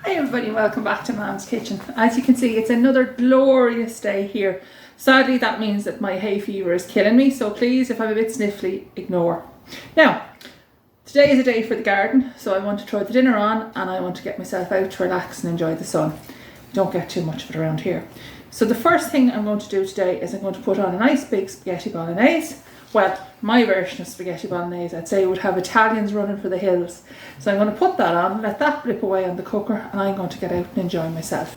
Hi everybody, welcome back to Mam's Kitchen. As you can see, it's another glorious day here. Sadly, that means that my hay fever is killing me, so please, if I'm a bit sniffly, ignore. Now, today is a day for the garden, so I want to throw the dinner on and I want to get myself out to relax and enjoy the sun. Don't get too much of it around here. So the first thing I'm going to do today is I'm going to put on a nice big spaghetti bolognese. Well, my version of spaghetti bolognese, I'd say, would have Italians running for the hills. So I'm going to put that on, let that blip away on the cooker, and I'm going to get out and enjoy myself.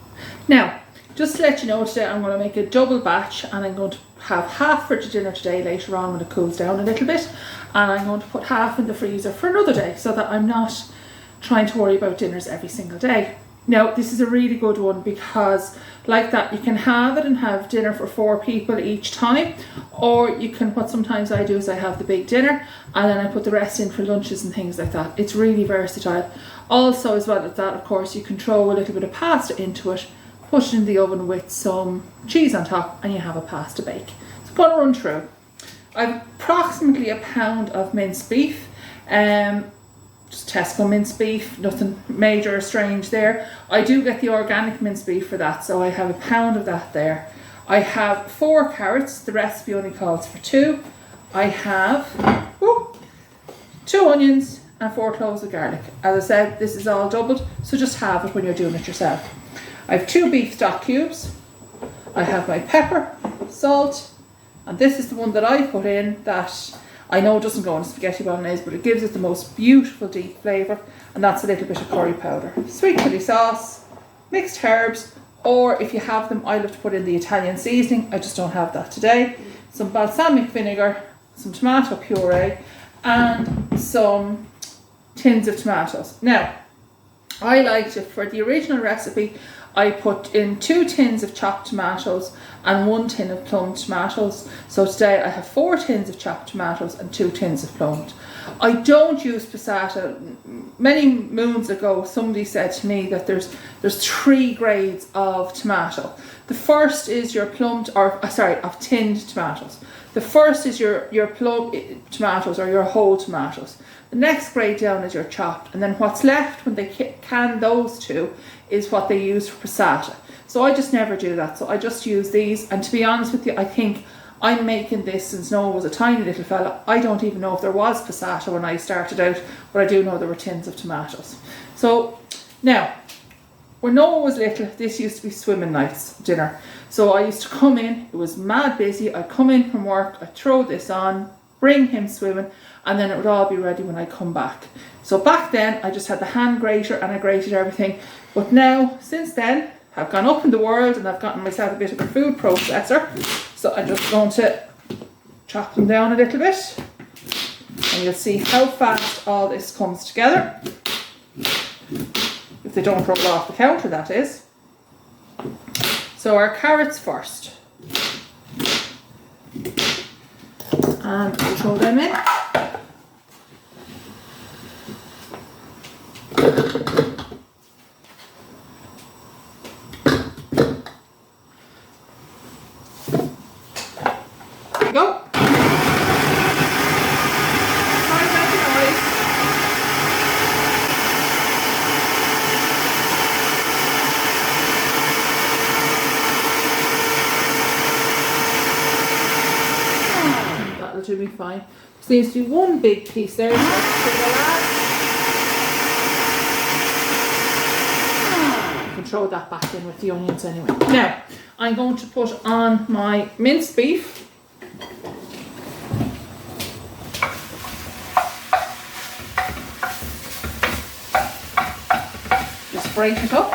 Now, just to let you know, today I'm going to make a double batch, and I'm going to have half for the dinner today later on when it cools down a little bit, and I'm going to put half in the freezer for another day so that I'm not trying to worry about dinners every single day. Now, this is a really good one because like that you can have it and have dinner for 4 people each time, or you can, what sometimes I do is I have the big dinner and then I put the rest in for lunches and things like that. It's really versatile. Also, as well as that, of course, you can throw a little bit of pasta into it, put it in the oven with some cheese on top, and you have a pasta bake. So I'm going to run through. I've approximately a pound of minced beef. Just Tesco minced beef, nothing major or strange there. I do get the organic minced beef for that, so I have a pound of that there. I have 4 carrots, the recipe only calls for 2. I have 2 onions and 4 cloves of garlic. As I said, this is all doubled, so just have it when you're doing it yourself. I have 2 beef stock cubes. I have my pepper, salt, and this is the one that I put in that I know it doesn't go on spaghetti bolognese, but it gives it the most beautiful deep flavour, and that's a little bit of curry powder. Sweet chilli sauce, mixed herbs, or if you have them, I love to put in the Italian seasoning. I just don't have that today. Some balsamic vinegar, some tomato puree, and some tins of tomatoes. Now, I liked it for the original recipe. I put in 2 tins of chopped tomatoes and 1 tin of plum tomatoes. So today I have 4 tins of chopped tomatoes and 2 tins of plumbed. I don't use passata. Many moons ago, somebody said to me that there's 3 grades of tomato. The first is your plumbed, of tinned tomatoes. The first is your plum tomatoes or your whole tomatoes. The next grade down is your chopped, and then what's left when they can those 2 is what they use for passata. So I just never do that. So I just use these, and to be honest with you, I think I'm making this since Noah was a tiny little fella. I don't even know if there was passata when I started out, but I do know there were tins of tomatoes. So now, when Noah was little, this used to be swimming nights dinner. So I used to come in, it was mad busy, I'd come in from work, I'd throw this on, bring him swimming, and then it would all be ready when I come back. So back then I just had the hand grater and I grated everything, but now since then I've gone up in the world and I've gotten myself a bit of a food processor. So I'm just going to chop them down a little bit, and you'll see how fast all this comes together. If they don't roll off the counter, that is. So our carrots first, and we'll throw them in. There we go. Sorry about the noise. That'll do me fine. Seems to be one big piece there. You can throw that back in with the onions anyway. Now, I'm going to put on my minced beef. Just break it up.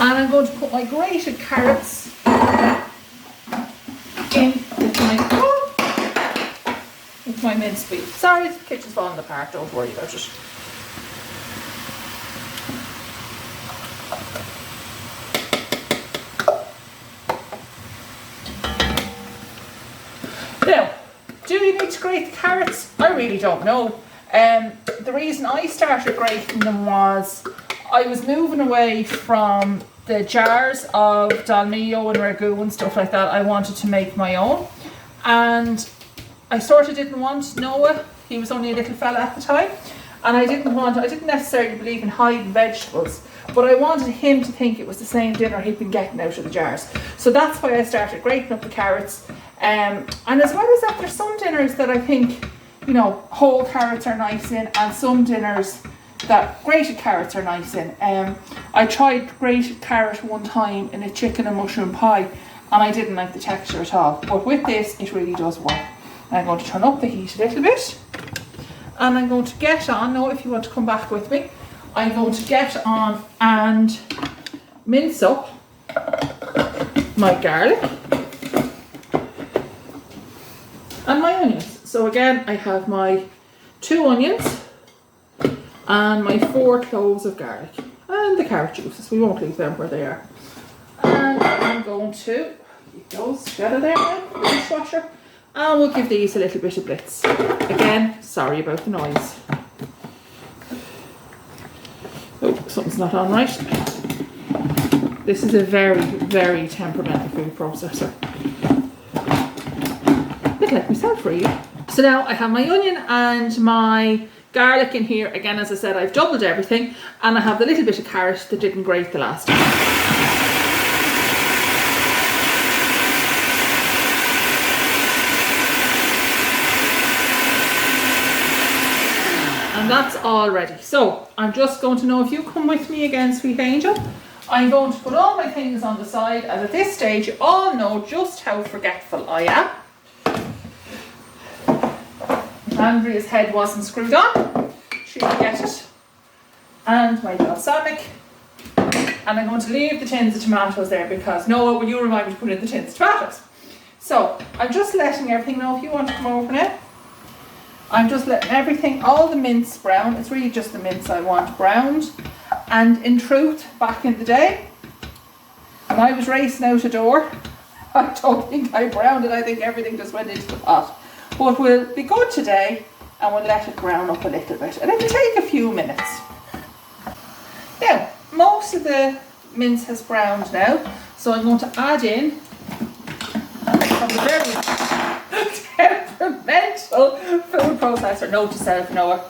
And I'm going to put my grated carrots in with my minced beef. Sorry, the kitchen's falling apart, don't worry about it. Now, do you need to grate the carrots? I really don't know. The reason I started grating them was I was moving away from the jars of dolmio and ragu and stuff like that. I wanted to make my own, and I sort of didn't want Noah, he was only a little fella at the time, and I didn't necessarily believe in hiding vegetables, but I wanted him to think it was the same dinner he'd been getting out of the jars. So that's why I started grating up the carrots. And as well as that, there's some dinners that I think, you know, whole carrots are nice in, and some dinners that grated carrots are nice in. I tried grated carrot one time in a chicken and mushroom pie, and I didn't like the texture at all. But with this, it really does work. I'm going to turn up the heat a little bit, and I'm going to get on, now if you want to come back with me, I'm going to get on and mince up my garlic and my onions. So again, I have my 2 onions and my 4 cloves of garlic and the carrot juices. We won't leave them where they are. And I'm going to keep those together there now, the dishwasher, and we'll give these a little bit of blitz. Again, sorry about the noise. Oh, something's not on right. This is a very, very temperamental food processor. A bit like myself, really. So now I have my onion and my garlic in here. Again, as I said, I've doubled everything, and I have the little bit of carrot that didn't grate the last time. And that's all ready. So I'm just going to know if you come with me again, sweet angel. I'm going to put all my things on the side, and at this stage you all know just how forgetful I am. Andrea's head wasn't screwed on, she'll get it. And my balsamic. And I'm going to leave the tins of tomatoes there because Noah, will you remind me to put in the tins of tomatoes? So I'm just letting everything know if you want to come over now. I'm just letting everything, all the mince brown. It's really just the mince I want browned. And in truth, back in the day, when I was racing out the door, I don't think I browned it. I think everything just went into the pot. But we'll be good today, and we'll let it brown up a little bit. And it'll take a few minutes. Now, most of the mince has browned now. So I'm going to add in from the very temperamental food processor. Note to self, Noah,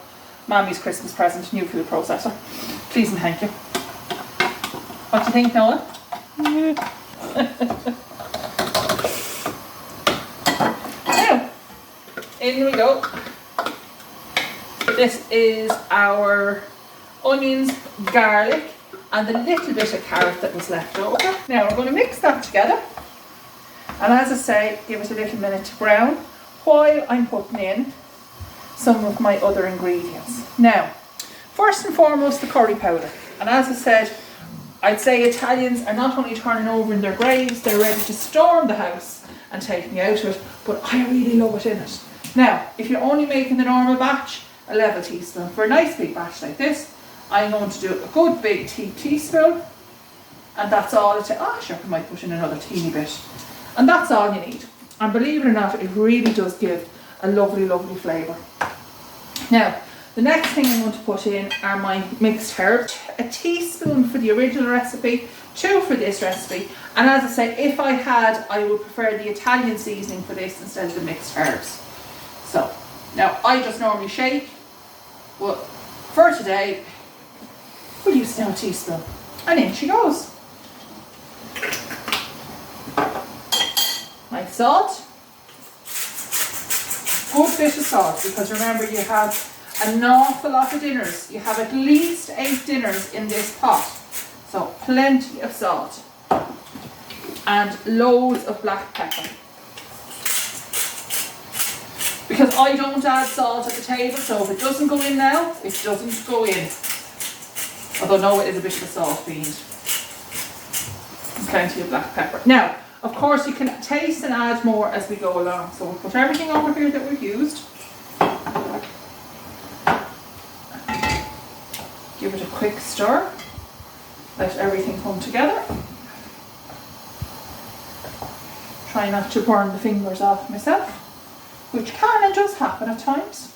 Mommy's Christmas present, new food processor. Please and thank you. What do you think, Noah? Now, in we go. This is our onions, garlic, and the little bit of carrot that was left over. Now we're going to mix that together. And as I say, give it a little minute to brown while I'm putting in some of my other ingredients. Now, first and foremost, the curry powder. And as I said, I'd say Italians are not only turning over in their graves, they're ready to storm the house and take me out of it, but I really love it in it. Now, if you're only making the normal batch, a level teaspoon. For a nice big batch like this, I'm going to do a good big teaspoon, and that's all it takes. Oh, sure, I might put in another teeny bit. And that's all you need. And believe it or not, it really does give a lovely, lovely flavour. Now, the next thing I'm going to put in are my mixed herbs. A teaspoon for the original recipe, 2 for this recipe. And as I say, if I had, I would prefer the Italian seasoning for this instead of the mixed herbs. So, now I just normally shake. Well, for today, we'll use now a teaspoon. And in she goes. My salt. Good bit of salt, because remember, you have an awful lot of dinners. You have at least 8 dinners in this pot. So plenty of salt. And loads of black pepper. Because I don't add salt at the table, so if it doesn't go in now, it doesn't go in. Although Noah is a bit of a salt fiend. And plenty of black pepper. Now, of course, you can taste and add more as we go along. So we'll put everything over here that we've used. Give it a quick stir. Let everything come together. Try not to burn the fingers off myself, which can and does happen at times.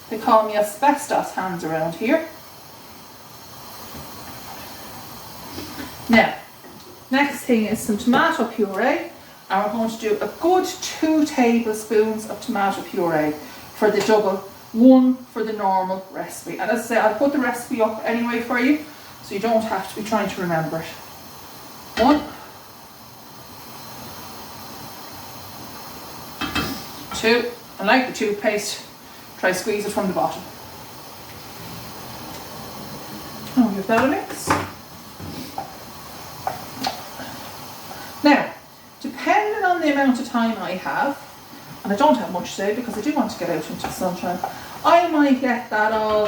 They call me asbestos hands around here. Now, next thing is some tomato puree. And we're going to do a good 2 tablespoons of tomato puree for the double, 1 for the normal recipe. And as I say, I'll put the recipe up anyway for you, so you don't have to be trying to remember it. 1, 2, and like the toothpaste, try squeeze it from the bottom. I'll give that a mix. Now, depending on the amount of time I have, and I don't have much today because I do want to get out into the sunshine, I might let that all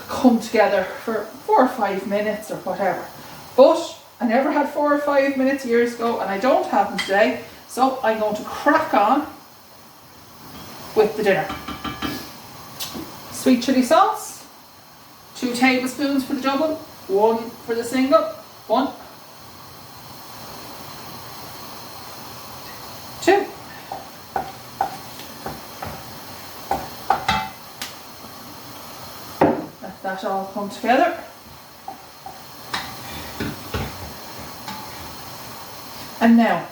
come together for 4 or 5 minutes or whatever. But I never had 4 or 5 minutes years ago, and I don't have them today, so I'm going to crack on with the dinner. Sweet chilli sauce, 2 tablespoons for the double, 1 for the single, 1, 2. Let that all come together. And now,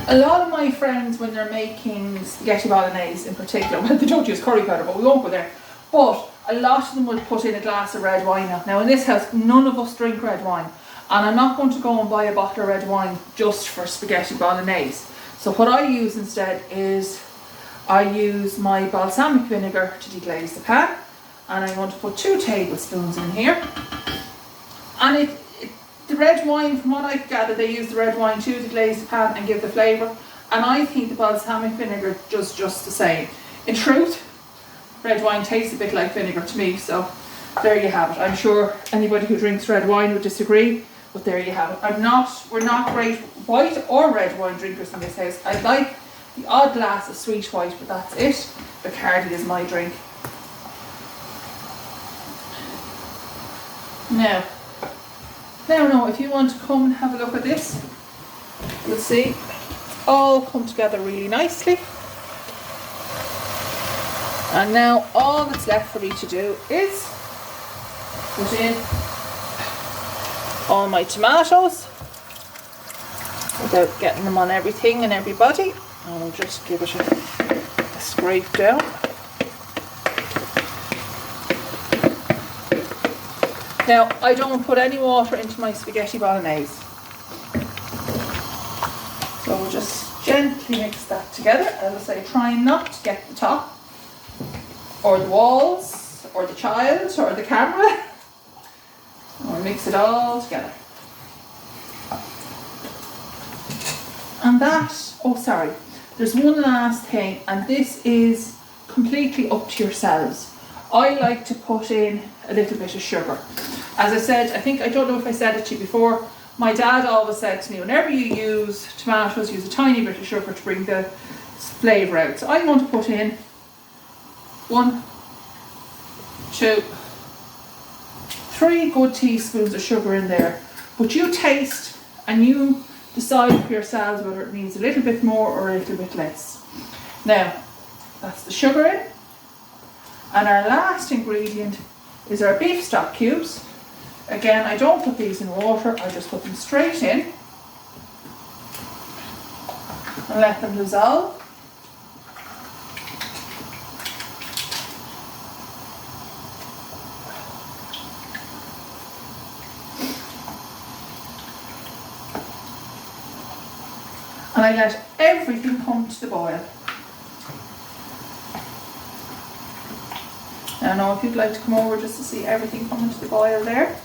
a lot of my friends, when they're making spaghetti bolognese in particular, well, they don't use curry powder, but we won't go there, but a lot of them will put in a glass of red wine. Now in this house, none of us drink red wine, and I'm not going to go and buy a bottle of red wine just for spaghetti bolognese. So what I use instead is, I use my balsamic vinegar to deglaze the pan, and I'm going to put 2 tablespoons in here. And the red wine, from what I gather, they use the red wine to deglaze the pan and give the flavour, and I think the balsamic vinegar does just the same. In truth, red wine tastes a bit like vinegar to me, so there you have it. I'm sure anybody who drinks red wine would disagree, but there you have it. We're not great white or red wine drinkers in this house. I like the odd glass of sweet white, but that's it. Bacardi is my drink. Now, if you want to come and have a look at this, you'll see it's all come together really nicely. And now all that's left for me to do is put in all my tomatoes without getting them on everything and everybody. And I'll just give it a scrape down. Now, I don't put any water into my spaghetti bolognese. So we'll just gently mix that together. As I say, try not to get the top, or the walls, or the child, or the camera. And we'll mix it all together. And that, oh sorry, there's one last thing, and this is completely up to yourselves. I like to put in a little bit of sugar. As I said, I don't know if I said it to you before, my dad always said to me, whenever you use tomatoes, use a tiny bit of sugar to bring the flavour out. So I'm going to put in 1, 2, 3 good teaspoons of sugar in there. But you taste and you decide for yourselves whether it needs a little bit more or a little bit less. Now, that's the sugar in. And our last ingredient is our beef stock cubes. Again, I don't put these in water, I just put them straight in and let them dissolve. And I let everything come to the boil. Now, I know if you'd like to come over just to see everything coming to the boil there.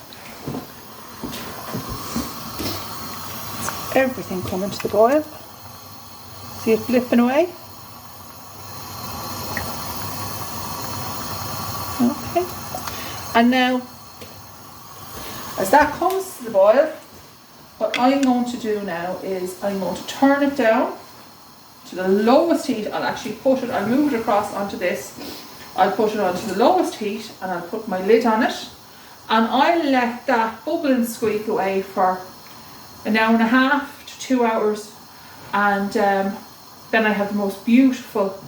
Everything coming to the boil. See it flipping away? Okay. And now, as that comes to the boil, what I'm going to do now is I'm going to turn it down to the lowest heat. I'll move it across onto this. I'll put it onto the lowest heat and I'll put my lid on it, and I'll let that bubble and squeak away for an hour and a half to 2 hours, and then I have the most beautiful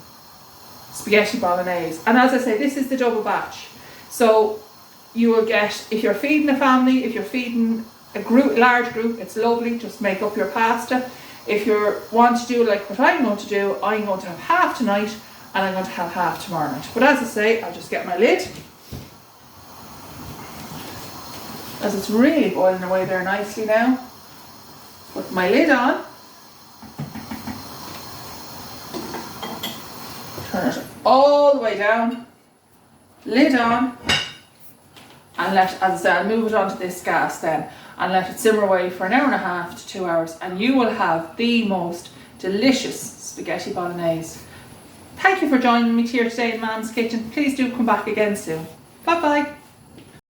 spaghetti bolognese. And as I say, this is the double batch, so you will get, if you're feeding a family, if you're feeding large group, it's lovely. Just make up your pasta. If you want to do like what I'm going to do, I'm going to have half tonight and I'm going to have half tomorrow night. But as I say, I'll just get my lid, as it's really boiling away there nicely now. Put my lid on, turn it all the way down, lid on, and as I said, I'll move it onto this gas then and let it simmer away for an hour and a half to 2 hours, and you will have the most delicious spaghetti bolognese. Thank you for joining me here today in Mam's Kitchen. Please do come back again soon. Bye bye.